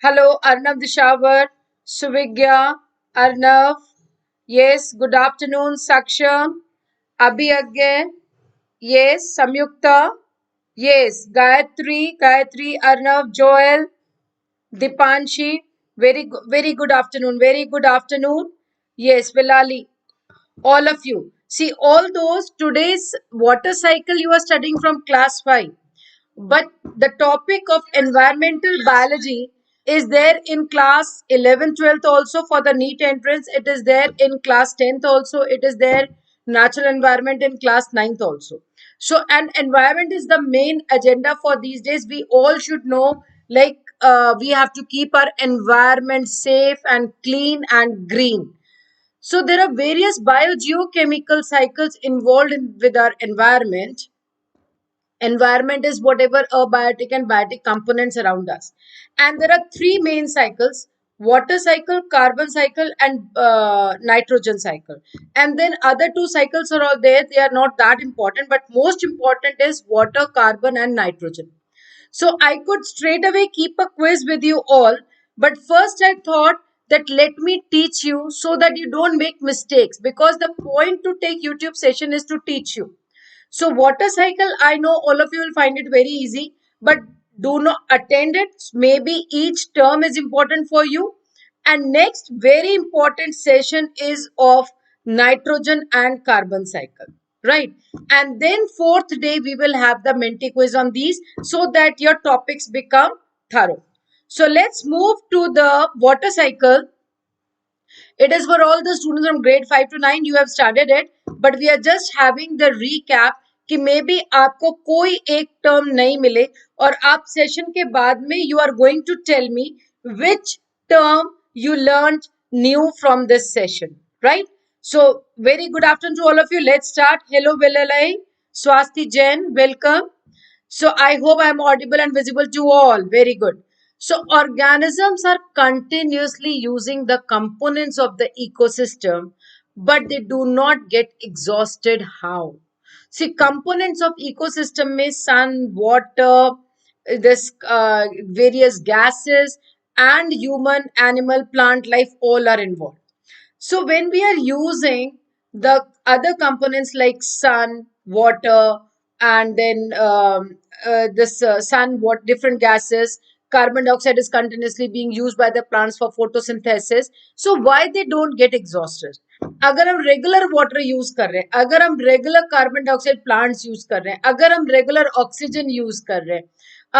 Hello, Arnav Dishawar, Suvigya, Arnav. Yes, good afternoon, Saksham, Abhiyagya. Yes, Samyukta. Yes, Gayatri, Arnav, Joel, Dipanshi. Very good afternoon. Very good afternoon. Yes, Vilali. All of you. See, all those today's water cycle you are studying from class 5. But the topic of environmental biology is there in class 11th, 12th also for the NEET entrance. It is there in class 10th also. It is there natural environment in class 9th also. So, and environment is the main agenda for these days. We all should know, like, we have to keep our environment safe and clean and green. So there are various biogeochemical cycles involved with our environment. Environment is whatever abiotic and biotic components around us. And there are three main cycles: water cycle, carbon cycle, and nitrogen cycle. And then other two cycles are all there. They are not that important, but most important is water, carbon, and nitrogen. So I could straight away keep a quiz with you all, but first I thought that let me teach you so that you don't make mistakes, because the point to take YouTube session is to teach you. So water cycle, I know all of you will find it very easy, but do not attend it. Maybe each term is important for you. And next very important session is of nitrogen and carbon cycle, right? And then fourth day we will have the Menti quiz on these so that your topics become thorough. So let's move to the water cycle. It is for all the students from grade 5 to 9. You have studied it, but we are just having the recap कि may be आपको कोई एक term नहीं मिले और आप session के बाद में you are going to tell me which term you learned new from this session, right? So very good afternoon to all of you. Let's start. Hello Velalai, Swasti Jain, welcome. So I hope I am audible and visible to all. Very good. So organisms are continuously using the components of the ecosystem, but they do not get exhausted. How? See, components of ecosystem may sun, water, this various gases, and human, animal, plant life all are involved. So when we are using the other components like sun, water, and then this sun, what different gases, carbon dioxide is continuously being used by the plants for photosynthesis. So why they don't get exhausted? अगर हम regular water use कर रहे हैं, अगर हम regular carbon dioxide plants use कर रहे हैं, अगर हम रेगुलर ऑक्सीजन यूज कर रहे हैं,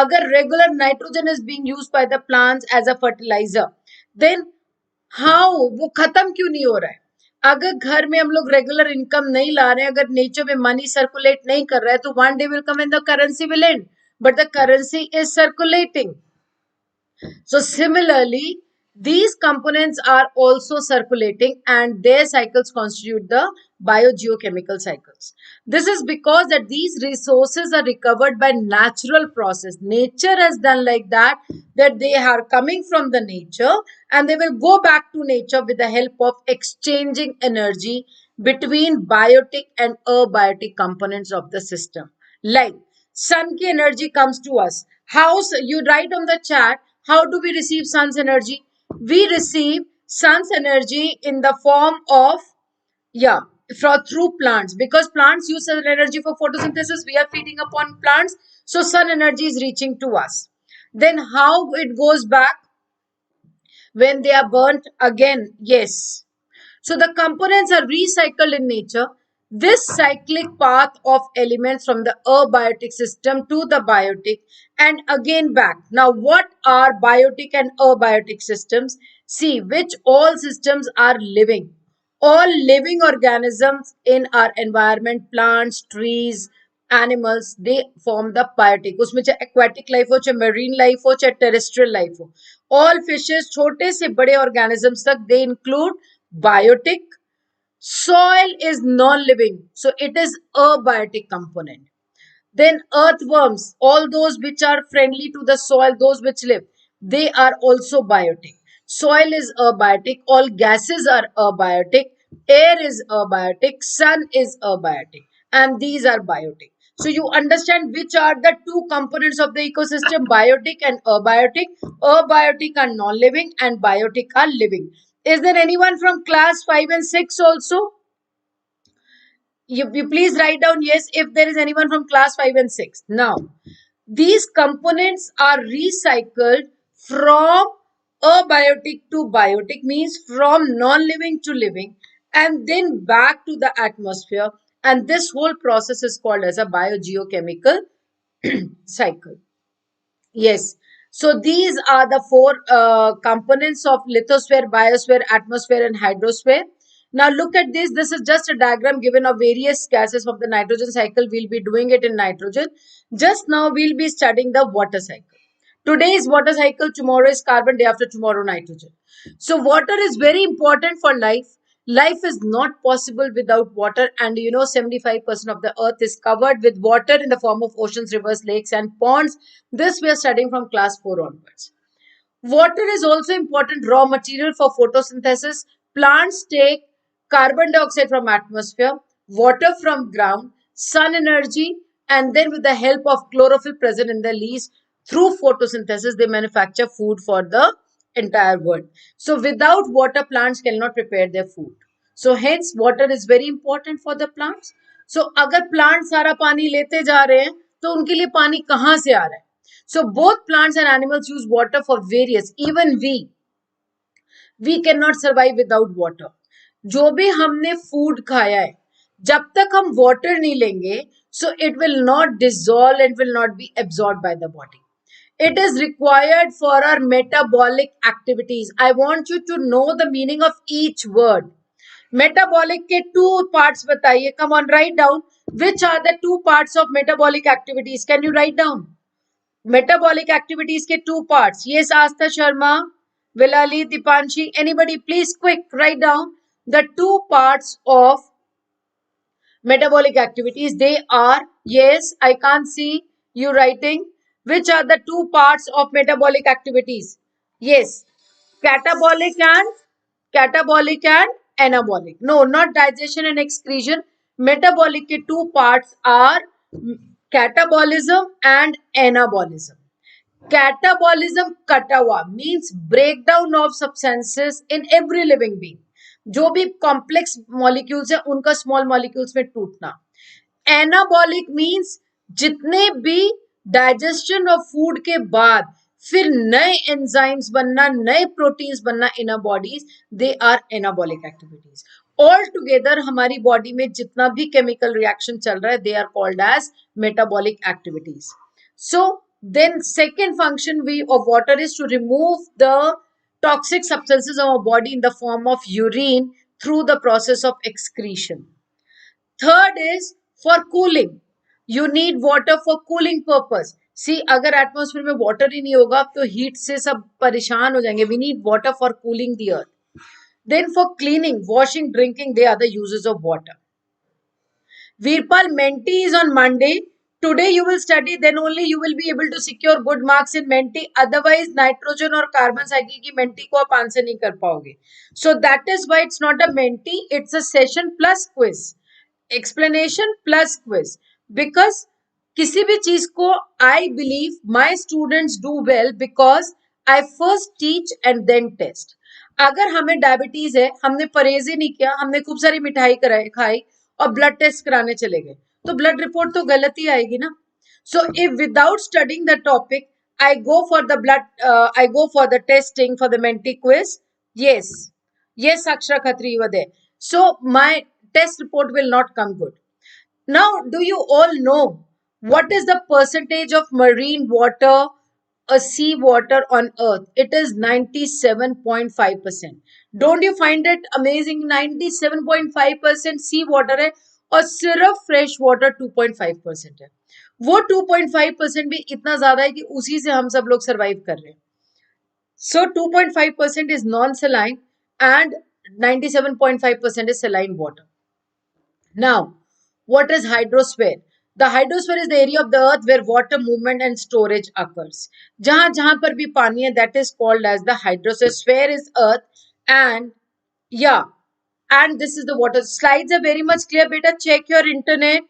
अगर regular nitrogen is being used by the plants as a fertiliser, then how वो खत्म क्यों नहीं हो रहा है? अगर घर में हम लोग रेगुलर इनकम नहीं ला रहे हैं, अगर नेचर में मनी सर्कुलेट नहीं कर रहा है, तो one day will come and the currency will and, but the currency is circulating. So similarly, these components are also circulating and their cycles constitute the biogeochemical cycles. This is because that these resources are recovered by natural process. Nature has done like that they are coming from the nature and they will go back to nature with the help of exchanging energy between biotic and abiotic components of the system. Like sun ki energy comes to us. How you write on the chat, how do we receive sun's energy? We receive sun's energy in the form of, yeah, through plants, because plants use sun energy for photosynthesis. We are feeding upon plants, so sun energy is reaching to us. Then how it goes back when they are burnt again? Yes. So the components are recycled in nature. This cyclic path of elements from the abiotic system to the biotic and again back. Now, what are biotic and abiotic systems? See, which all systems are living. All living organisms in our environment, plants, trees, animals, they form the biotic. उसमें चाहे aquatic life हो, चाहे marine life हो, चाहे terrestrial life हो. All fishes, छोटे से बड़े organisms तक, they include biotic. Soil is non-living, so it is a biotic component. Then earthworms, all those which are friendly to the soil, those which live, they are also biotic. Soil is abiotic, all gases are abiotic, air is abiotic, sun is abiotic, and these are biotic. So you understand which are the two components of the ecosystem, biotic and abiotic. Abiotic are non-living and biotic are living. Is there anyone from class 5 and 6 also? You please write down yes if there is anyone from class 5 and 6. Now, these components are recycled from abiotic to biotic, means from non-living to living, and then back to the atmosphere. And this whole process is called as a biogeochemical cycle. Yes. So these are the four components of lithosphere, biosphere, atmosphere, and hydrosphere. Now look at this. This is just a diagram given of various gases of the nitrogen cycle. We'll be doing it in nitrogen. Just now we'll be studying the water cycle. Today is water cycle, tomorrow is carbon, day after tomorrow nitrogen. So water is very important for life. Life is not possible without water, and 75% of the earth is covered with water in the form of oceans, rivers, lakes, and ponds. This we are studying from class 4 onwards. Water is also important raw material for photosynthesis. Plants take carbon dioxide from atmosphere, water from ground, sun energy, and then with the help of chlorophyll present in the leaves, through photosynthesis, they manufacture food for the entire world. So without water, plants cannot prepare their food. So hence, water is very important for the plants. So अगर plant सारा पानी लेते जा रहे हैं, तो उनके लिए पानी कहाँ से आ रहा है? So both plants and animals use water for various. Even we cannot survive without water. जो भी हमने food खाया है, जब तक हम water नहीं लेंगे, so it will not dissolve and will not be absorbed by the body. It is required for our metabolic activities. I want you to know the meaning of each word. Metabolic के two parts बताइए. Come on, write down. Which are the two parts of metabolic activities? Can you write down? Metabolic activities के two parts. Yes, Astha Sharma, Vilali, Dipanshi, anybody please quick write down the two parts of metabolic activities. They are, yes, I can't see you writing. Which are the two parts of metabolic activities? Yes, catabolic and catabolic and anabolic. No, not digestion and excretion. Metabolic के two parts are catabolism and anabolism. Catabolism कटा हुआ means breakdown of substances in every living being. जो भी complex molecules है उनका small molecules में टूटना. Anabolic means जितने भी digestion of food के बाद फिर नए enzymes बनना, नए proteins बनना in our bodies, they are anabolic activities. All together हमारी body में जितना भी chemical reaction चल रहा है, they are called as metabolic activities. So then second function of water is to remove the toxic substances of our body in the form of urine through the process of excretion. Third is for cooling. You need water for cooling purpose. See, अगर atmosphere में water ही नहीं होगा तो heat से सब परेशान हो जाएंगे. We need water for cooling the earth. Then for cleaning, washing, drinking, they are the uses of water. Virpal, Menti is on Monday. Today you will study, then only you will be able to secure good marks in Menti. Otherwise, nitrogen or carbon cycle की Menti को आप answer नहीं कर पाओगे. So that is why it's not a Menti, it's a session plus quiz. Explanation plus quiz. Because किसी भी चीज को I believe my students do well because I first teach and then test. अगर हमें diabetes है, हमने परहेज ही नहीं किया, हमने खूब सारी मिठाई खाई और ब्लड टेस्ट कराने चले गए, तो ब्लड रिपोर्ट तो गलत ही आएगी ना. So if without studying the topic I go for the blood, I go for the testing for the Menti quiz. Yes, yes, Akshara Khatri, you were there. So my test report will not come good. Now, do you all know what is the percentage of marine water, sea water on earth? It is 97.5%. Don't you find it amazing? 97.5% sea water है और सिर्फ fresh water 2.5% है. वो 2.5% भी इतना ज्यादा है कि उसी से हम सब लोग सरवाइव कर रहे हैं. So 2.5% is non-saline and 97.5% is saline water. Now, what is hydrosphere? The hydrosphere is the area of the earth where water movement and storage occurs. जहां जहां पर भी पानी है, that is called as the hydrosphere. Sphere is earth and yeah, and this is the water. Slides are very much clear. Beta, check your internet.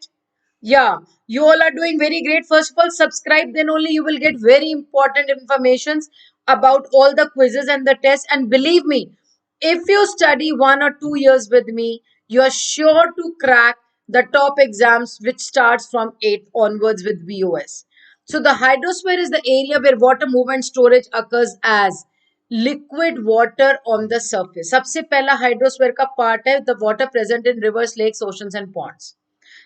Yeah, you all are doing very great. First of all, subscribe, then only you will get very important informations about all the quizzes and the tests. And believe me, if you study 1 or 2 years with me, you are sure to crack the top exams, which starts from 8th onwards with VOS. So the hydrosphere is the area where water movement storage occurs as liquid water on the surface. सबसे पहला hydrosphere का part है the water present in rivers, lakes, oceans and ponds.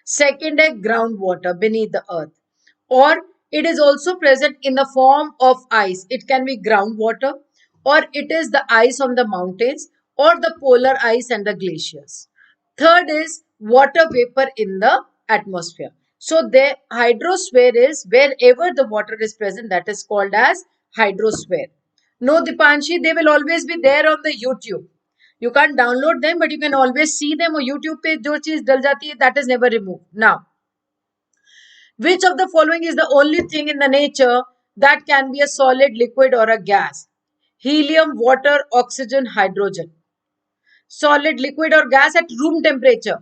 Second है groundwater beneath the earth. Or it is also present in the form of ice. It can be groundwater, or it is the ice on the mountains, or the polar ice and the glaciers. Third is water vapor in the atmosphere. So the hydrosphere is wherever the water is present, that is called as hydrosphere. No, Dipanshi, they will always be there on the YouTube. You can't download them, but you can always see them. Or YouTube पे जो चीज डल जाती है, that is never removed. Now, which of the following is the only thing in the nature that can be a solid, liquid, or a gas? Helium, water, oxygen, hydrogen. Solid, liquid, or gas at room temperature.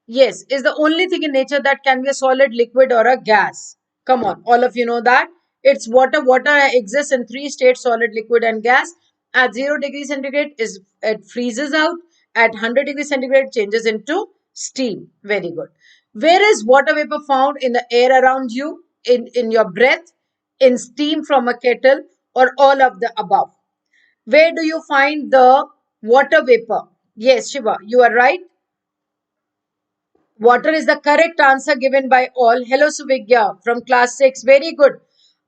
Yes, is the only thing in nature that can be a solid, liquid, or a gas. Come on, all of you know that. It's water. Water exists in three states: solid, liquid, and gas. At 0 degrees centigrade, it freezes out. At 100 degrees centigrade, changes into steam. Very good. Where is water vapor found? In the air around you, in your breath, in steam from a kettle, or all of the above? Where do you find the water vapor? Yes, Shiva, you are right. Water is the correct answer given by all. Hello, Suvigya from class 6. Very good.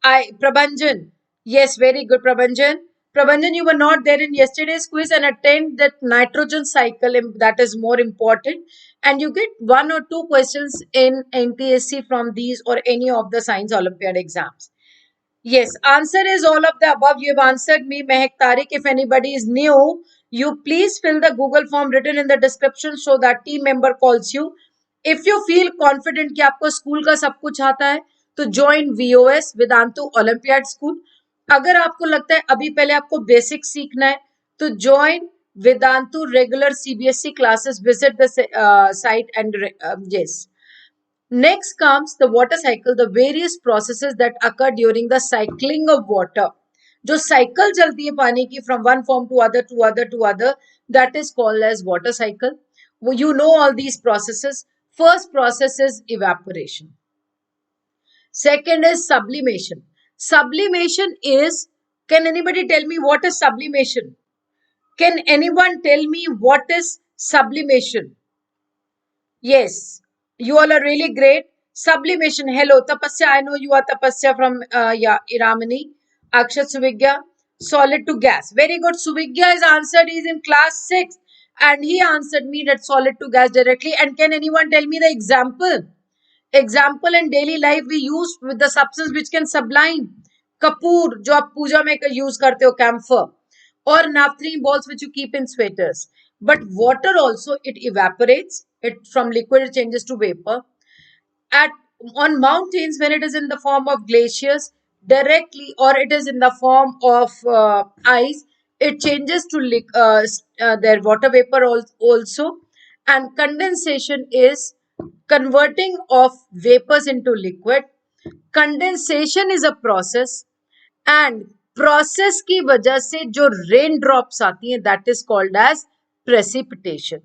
Prabhanjan. Yes, very good, Prabhanjan. Prabhanjan, you were not there in yesterday's quiz and attend that nitrogen cycle. That is more important. And you get 1 or 2 questions in NTSC from these or any of the science Olympiad exams. Yes, answer is all of the above. You have answered me, Mehak Tariq. If anybody is new, you please fill the Google form written in the description so that team member calls you. If you feel confident कि आपको school का सब कुछ आता है, तो join VOS Vedantu olympiad school. अगर आपको लगता है अभी पहले आपको बेसिक सीखना है, तो join Vedantu regular CBSE classes. Visit the site and yes. Next comes the water cycle, the various processes that occur during the cycling of water. जो cycle चलती है पानी की from one form to other to other to other, that is called as water cycle. You know all these processes. First process is evaporation. Second is sublimation. Sublimation is, can anybody tell me what is sublimation? Can anyone tell me what is sublimation? Yes, you all are really great. Sublimation. Hello, Tapasya. I know you are Tapasya from Iramani. Akshat Suvigya. Solid to gas. Very good. Suvigya is answered. He is in class 6. And he answered me that solid to gas directly. And can anyone tell me the example? Example in daily life we use with the substance which can sublime. Kapoor, जो आप पूजा में use करते हो, camphor. Or naphthalene balls which you keep in sweaters. But water also, it evaporates. It from liquid it changes to vapor. At on mountains, when it is in the form of glaciers directly, or it is in the form of ice, it changes to their water vapor also. And condensation is converting of vapors into liquid. Condensation is a process, and process की वजह से जो rain drops आती हैं, that is called as precipitation.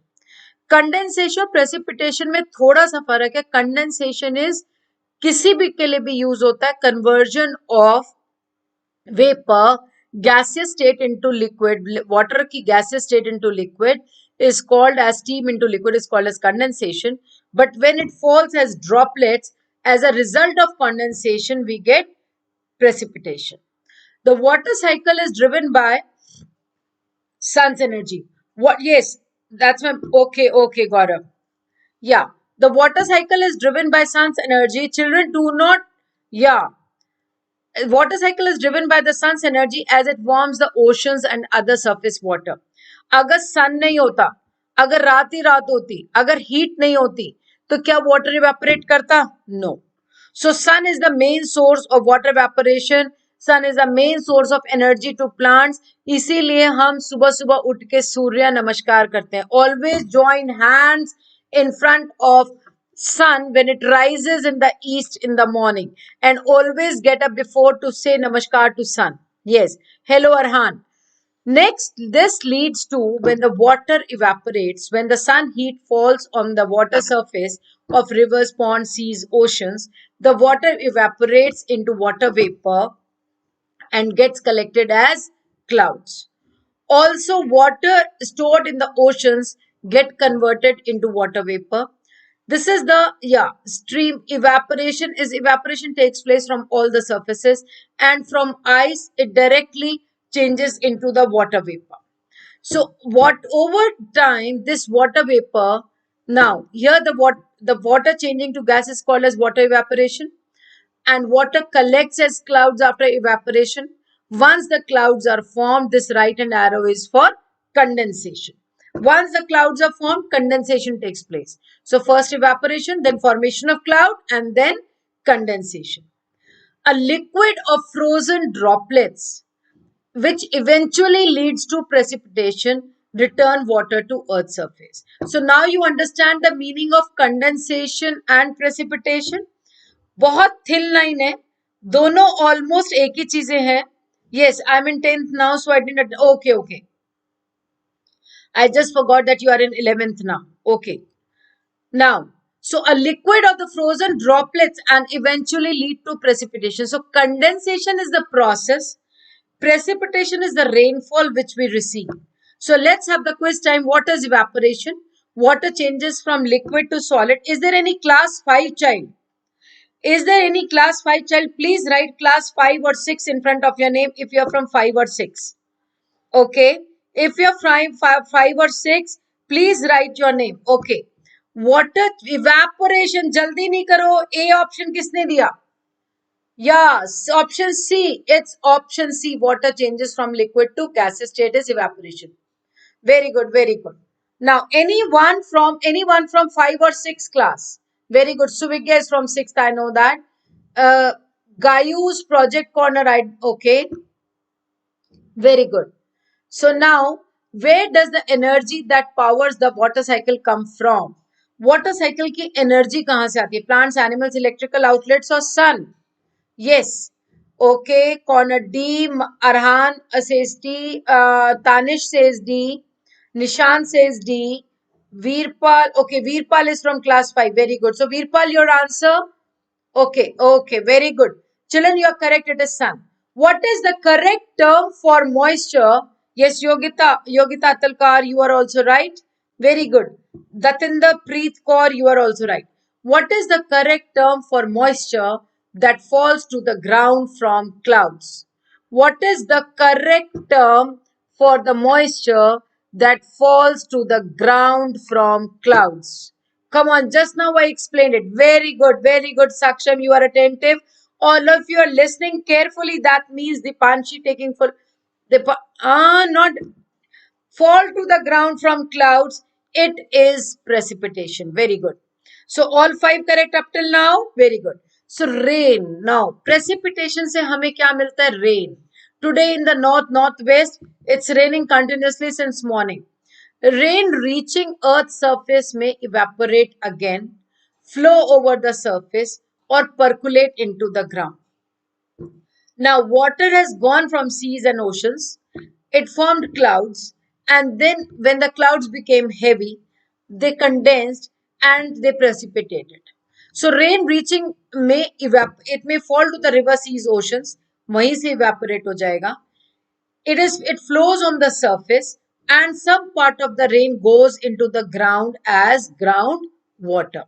Condensation precipitation में थोड़ा सा फर्क है. कंडेंसेशन इज किसी भी के लिए भी यूज होता है, conversion of vapour gaseous state into liquid. Water की gaseous state into liquid is called as steam into liquid is called as condensation. But when it falls as droplets, as a result of condensation, we get precipitation. The water cycle is driven by sun's energy. What? Yes, that's my okay, Gaurav. Yeah, the water cycle is driven by sun's energy. Children do not. Yeah, water cycle is driven by the sun's energy as it warms the oceans and other surface water. अगर sun नहीं होता, अगर रात ही रात होती, अगर heat नहीं होती, तो क्या water evaporate करता? No. So sun is the main source of water evaporation. Sun is the main source of energy to plants. इसीलिए हम सुबह सुबह उठ के सूर्य नमस्कार करते हैं. Always join hands in front of sun when it rises in the east in the morning, and always get up before to say namaskar to sun. Yes, hello Arhan. Next, this leads to when the water evaporates, when the sun heat falls on the water surface of rivers, ponds, seas, oceans, the water evaporates into water vapor and gets collected as clouds. Also, water stored in the oceans get converted into water vapor. This is the stream. Evaporation takes place from all the surfaces, and from ice it directly changes into the water vapor. So what over time this water vapor, now here the water changing to gas is called as water evaporation, and water collects as clouds after evaporation. Once the clouds are formed, this right hand arrow is for condensation. Once the clouds are formed, condensation takes place. So first evaporation, then formation of cloud, and then condensation. A liquid of frozen droplets, which eventually leads to precipitation, return water to earth's surface. So now you understand the meaning of condensation and precipitation. बहुत thin line है, दोनों almost एक ही चीजें हैं. Yes, I'm in 10th now, so I didn't. Okay, okay. I just forgot that you are in 11th now. Okay. Now, so a liquid of the frozen droplets and eventually lead to precipitation. So condensation is the process. Precipitation is the rainfall which we receive. So let's have the quiz time. What is evaporation? Water changes from liquid to solid. Is there any class 5 child? Is there any class 5 child? Please write class 5 or 6 in front of your name if you are from 5 or 6. Okay. If you are from 5 or 6, please write your name. Okay. Water evaporation. Jaldi nahi karo. A option किसने दिया? Yes, option C. It's option C. Water changes from liquid to gaseous state is evaporation. Very good, very good. Now, anyone from 5 or 6 class? Very good. Suvigya is from 6th, I know that. Gayu's project corner, okay. Very good. So now, where does the energy that powers the water cycle come from? Water cycle की energy कहाँ से आती है? Plants, animals, electrical outlets or sun? Yes. Okay. Corner D. Arhan says D. Tanish says D. Nishan says D. Veerpal. Okay. Veerpal is from class 5. Very good. So, Veerpal, your answer? Okay. Okay. Very good. Children, you are correct. It is sun. What is the correct term for moisture? Yes, Yogita. Yogita Atalkar, you are also right. Very good. Datinder Preet Kaur, you are also right. What is the correct term for moisture that falls to the ground from clouds? What is the correct term for the moisture that falls to the ground from clouds? Come on, just now I explained it. Very good, Saksham. You are attentive. All of you are listening carefully. That means the Panchi taking full. Not fall to the ground from clouds. It is precipitation. Very good. So all 5 correct up till now. Very good. So rain. Now precipitation से हमें क्या मिलता है? Rain. Today in the northwest, it's raining continuously since morning. Rain reaching Earth's surface may evaporate again, flow over the surface, or percolate into the ground. Now, water has gone from seas and oceans. It formed clouds, and then when the clouds became heavy, they condensed and they precipitated. So, rain reaching it may fall to the river, seas, oceans. वहीं से evaporate हो जाएगा. It flows on the surface, and some part of the rain goes into the ground as groundwater.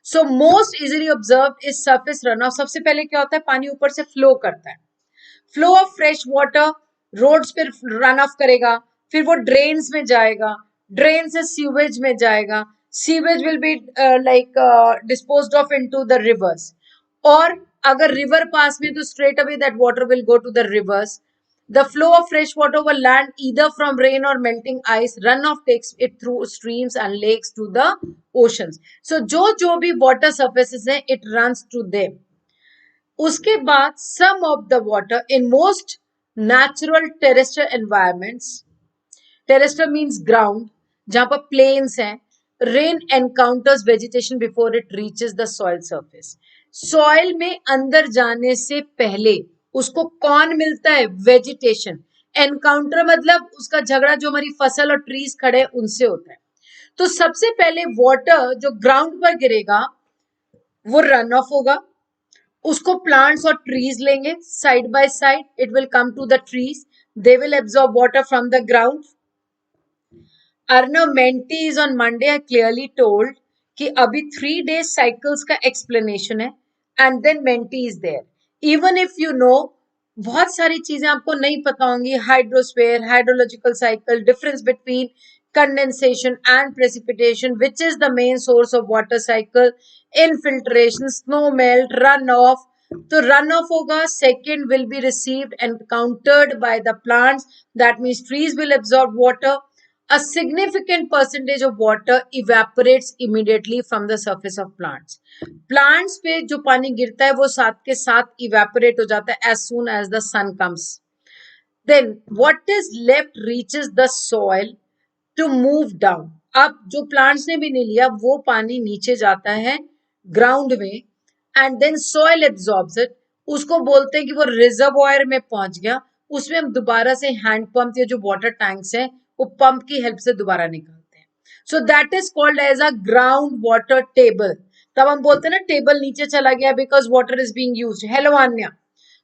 So most easily observed is surface runoff. सबसे पहले क्या होता है? पानी ऊपर से फ्लो करता है. Flow of fresh water roads पे रन ऑफ करेगा, फिर वो ड्रेन्स में जाएगा, ड्रेन से सीवेज में जाएगा, sewage will be like disposed of into the rivers, और अगर रिवर पास में तो straight away that water will go to the rivers. The flow of fresh water over land, either from rain or melting ice, runoff takes it through streams and lakes to the oceans. So जो भी water surfaces हैं, it runs to them. उसके बाद some of the water in most natural terrestrial environments, terrestrial means ground, जहाँ पर plains हैं, Rain encounters vegetation before it reaches the soil surface. Soil में अंदर जाने से पहले उसको कौन मिलता है? वेजिटेशन. एनकाउंटर मतलब उसका झगड़ा जो हमारी फसल और ट्रीज खड़े हैं उनसे होता है. तो सबसे पहले वाटर जो ग्राउंड पर गिरेगा वो रन ऑफ होगा, उसको प्लांट्स और ट्रीज लेंगे side by side. It will come to the trees, they will absorb water from the ground. Arnav Menti is on Monday I clearly told कि अभी 3 days साइकिल्स का एक्सप्लेनेशन है and then Menti is there. Even if you know बहुत सारी चीजें आपको नहीं पता होंगी, hydrosphere, hydrological cycle, difference between condensation and precipitation, which is the main source of water cycle, infiltration, snow melt, runoff. तो runoff होगा, second will be received and countered by the plants. That means trees will absorb water. A significant percentage of water evaporates immediately from the surface of plants. Plants पे जो पानी गिरता है वो साथ के साथ evaporate हो जाता है as soon as the sun comes. Then what is left reaches the soil to move down. अब जो प्लांट्स ने भी नहीं लिया वो पानी नीचे जाता है ग्राउंड में and then soil absorbs it. उसको बोलते हैं कि वो रिजर्वॉयर में पहुंच गया. उसमें हम दोबारा से हैंड पंप या जो वाटर टैंक्स हैं वो पंप की हेल्प से दोबारा निकालते हैं. So that is called as a ground water table. तब हम बोलते हैं ना टेबल नीचे चला गया because water is being used. Hello Anya.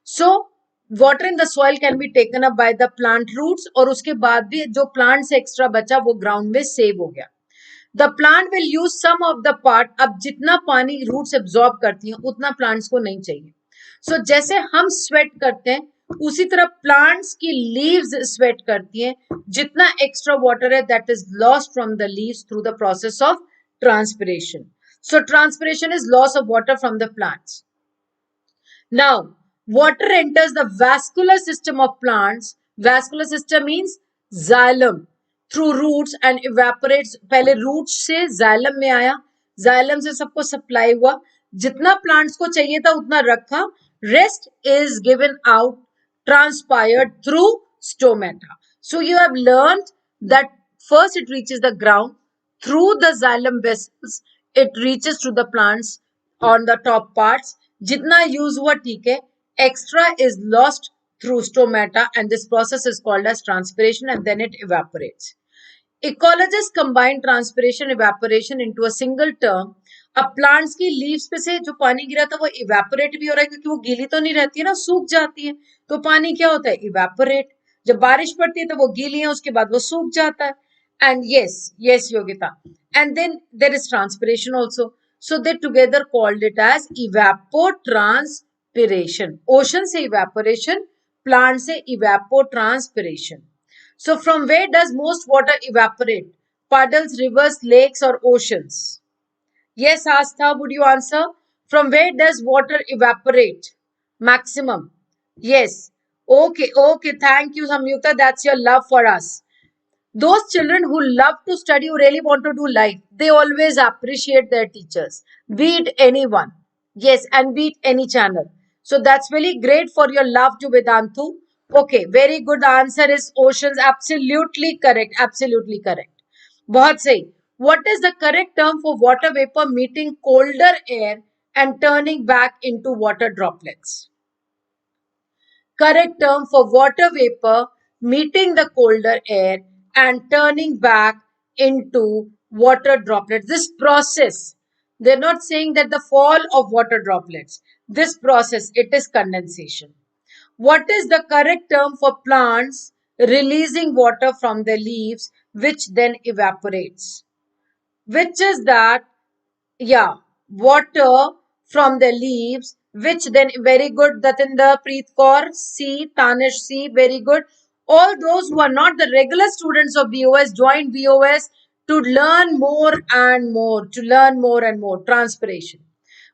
So water in the soil can be taken up by the plant roots और उसके बाद भी जो plant से extra बचा वो ground में save हो गया. The plant will use some of the part. अब जितना पानी roots absorb करती हैं उतना plants को नहीं चाहिए. So जैसे हम sweat करते हैं उसी तरह plants की leaves sweat करती हैं. जितना extra water है that is lost from the leaves through the process of transpiration. So transpiration is loss of water from the plants. Now water enters the vascular system of plants. Vascular system means xylem through roots and evaporates. पहले roots से xylem में आया, xylem से सबको supply हुआ. जितना plants को चाहिए था उतना रखा. Rest is given out, transpired through stomata. So you have learned that first it reaches the ground through the xylem vessels. It reaches to the plants on the top parts. जितना use हुआ ठीक है. Extra is lost through stomata and this process is called as transpiration and then it evaporates. Ecologists combine transpiration evaporation into a single term. अब plants की leaves पे से जो पानी गिरा था वो evaporate भी हो रहा है क्योंकि वो गीली तो नहीं रहती है ना, सूख जाती है. तो पानी क्या होता है? evaporate. जब बारिश पड़ती है तो वो गीली है, उसके बाद वो सूख जाता है. And yes Yogita, and then there is transpiration also. So they together called it as evapotranspiration. Ocean से इवेपोरेशन, प्लांट से evapotranspiration. So from where does most water evaporate? Puddles, rivers, lakes or oceans? Yes Astha, would you answer? From where does water evaporate maximum? Yes. Okay, thank you Samyukta, that's your love for us. Those children who love to study, who really want to do life, they always appreciate their teachers, be it anyone. Yes, and be it any channel. So that's really great for your love to Vedantu. Okay, very good answer is oceans. Absolutely correct. Absolutely correct. बहुत सही. What is the correct term for water vapor meeting colder air and turning back into water droplets? Correct term for water vapor meeting the colder air and turning back into water droplets. This process, they're not saying that the fall of water droplets. This process, it is condensation. What is the correct term for plants releasing water from their leaves, which then evaporates? Which is that? Yeah, water from the leaves, which then, very good, Datinder, Preet Kaur, C, Tanish, C, very good. All those who are not the regular students of VOS, join VOS to learn more and more, transpiration.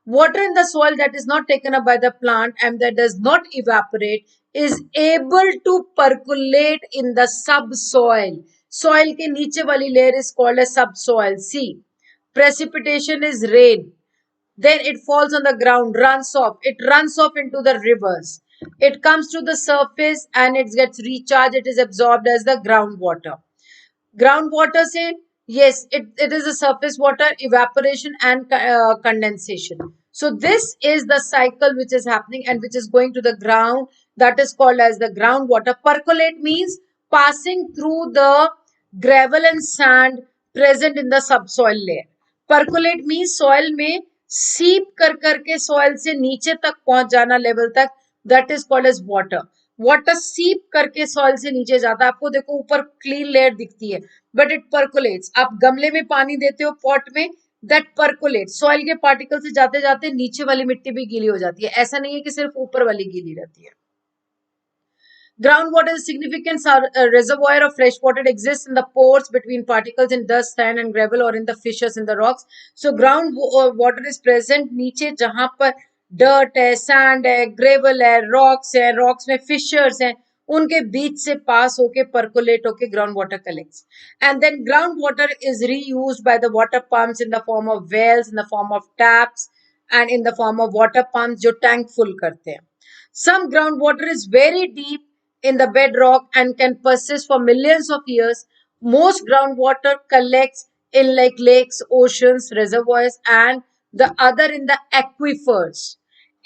Water in the soil that is not taken up by the plant and that does not evaporate is able to percolate in the subsoil. Soil के नीचे वाली layer is called as subsoil. See, precipitation is rain. Then it falls on the ground, runs off. It runs off into the rivers. It comes to the surface and it gets recharged. It is absorbed as the groundwater. Groundwater से Yes, it is a surface water evaporation and condensation. So this is the cycle which is happening and which is going to the ground. That is called as the groundwater. Percolate means passing through the gravel and sand present in the subsoil layer. Percolate means soil में seep कर करके soil से नीचे तक पहुंच जाना level तक. That is called as water. Water सीप करके सॉइल से नीचे जाता है. आपको देखो ऊपर क्लीन लेयर दिखती है, बट इट परकोलेट्स. आप गमले में पानी देते हो पॉट में, दैट परकोलेट. सॉइल के पार्टिकल से जाते जाते नीचे वाली मिट्टी भी गीली हो जाती है. ऐसा नहीं है कि सिर्फ ऊपर वाली गीली रहती है. Groundwater is a significant reservoir of fresh water. It exists in the pores between particles in dust, sand and gravel or in the fissures in the rocks. So groundwater is present नीचे जहां पर dirt है, sand है, gravel है, rocks में fissures हैं, उनके बीच से pass होके percolate होके groundwater collects. And then groundwater is reused by the water pumps in the form of wells, in the form of taps and in the form of water pumps जो tank full करते हैं. Some groundwater is very deep in the bedrock and can persist for millions of years. Most groundwater collects in like lakes, oceans, reservoirs, and the other in the aquifers.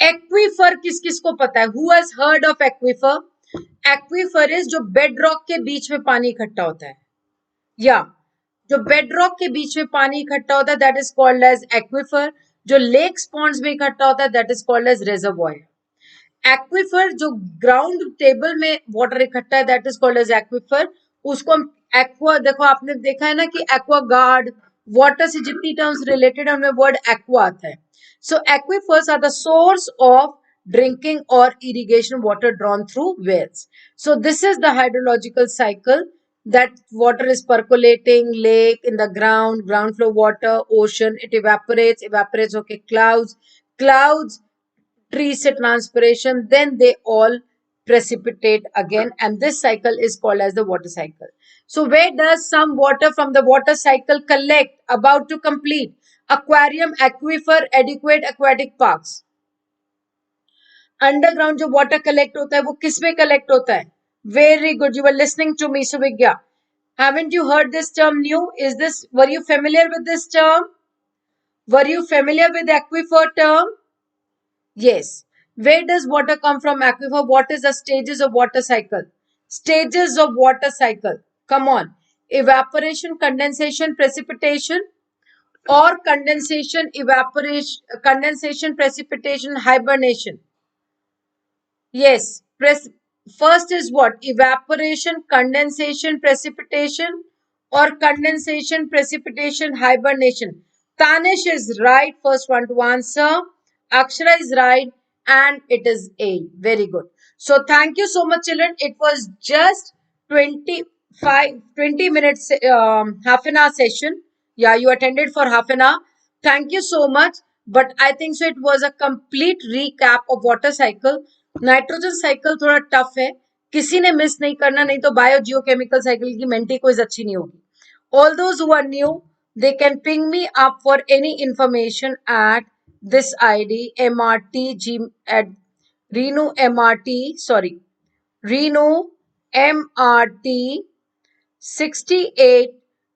Aquifer किस किस को पता है? Who has heard of aquifer? Aquifer is जो bedrock के बीच में पानी इकट्ठा होता है. या जो bedrock के बीच में पानी इकट्ठा होता है, that is called as aquifer. जो lakes, ponds में इकट्ठा होता है, that is called as reservoir. Aquifer जो ग्राउंड टेबल में वाटर इकट्ठा है, that is called as aquifer. उसको हम एक्वा, देखो आपने देखा है ना कि एक्वा गार्ड, वाटर से जितनी टर्म्स रिलेटेड है उनमें वर्ड एक्वा आता है. So aquifers are the source of drinking or irrigation water drawn through wells. So this is the hydrological cycle that water is percolating, lake, in the ground flow water, ocean, it evaporates, okay, clouds, trees से transpiration, then they all precipitate again, and this cycle is called as the water cycle. So where does some water from the water cycle collect? About to complete. Aquarium, aquifer, adequate aquatic parks. Underground जो water collect होता है वो किस में collect होता है? Very good, you are listening to me Suvigya. Haven't you heard this term new? Were you familiar with this term? Were you familiar with the aquifer term? Yes. Where does water come from aquifer? What is the stages of water cycle? Stages of water cycle. Come on. Evaporation, condensation, precipitation, or condensation, precipitation, hibernation. Yes. First is what? Evaporation, condensation, precipitation, or condensation, precipitation, hibernation. Tanish is right, first one to answer. Akshara is right, and it is A. Very good. So thank you so much, children. It was just 20 minutes, half an hour session. Yeah, you attended for half an hour. Thank you so much. But I think so it was a complete recap of water cycle. Nitrogen cycle थोड़ा tough है, किसी ने miss नहीं करना, नहीं तो bio geochemical cycle की mentee कोई अच्छी नहीं होगी. All those who are new, they can ping me up for any information at this ID mrt at Reenu mrt sorry Reenu mrt 68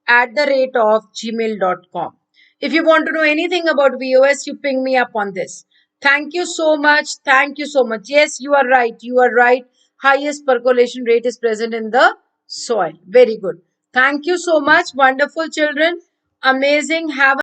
at the rate of gmail.com. If you want to know anything about VOS, you ping me up on this. Thank you so much. Thank you so much. Yes, you are right. You are right. Highest percolation rate is present in the soil. Very good. Thank you so much. Wonderful children. Amazing. Have a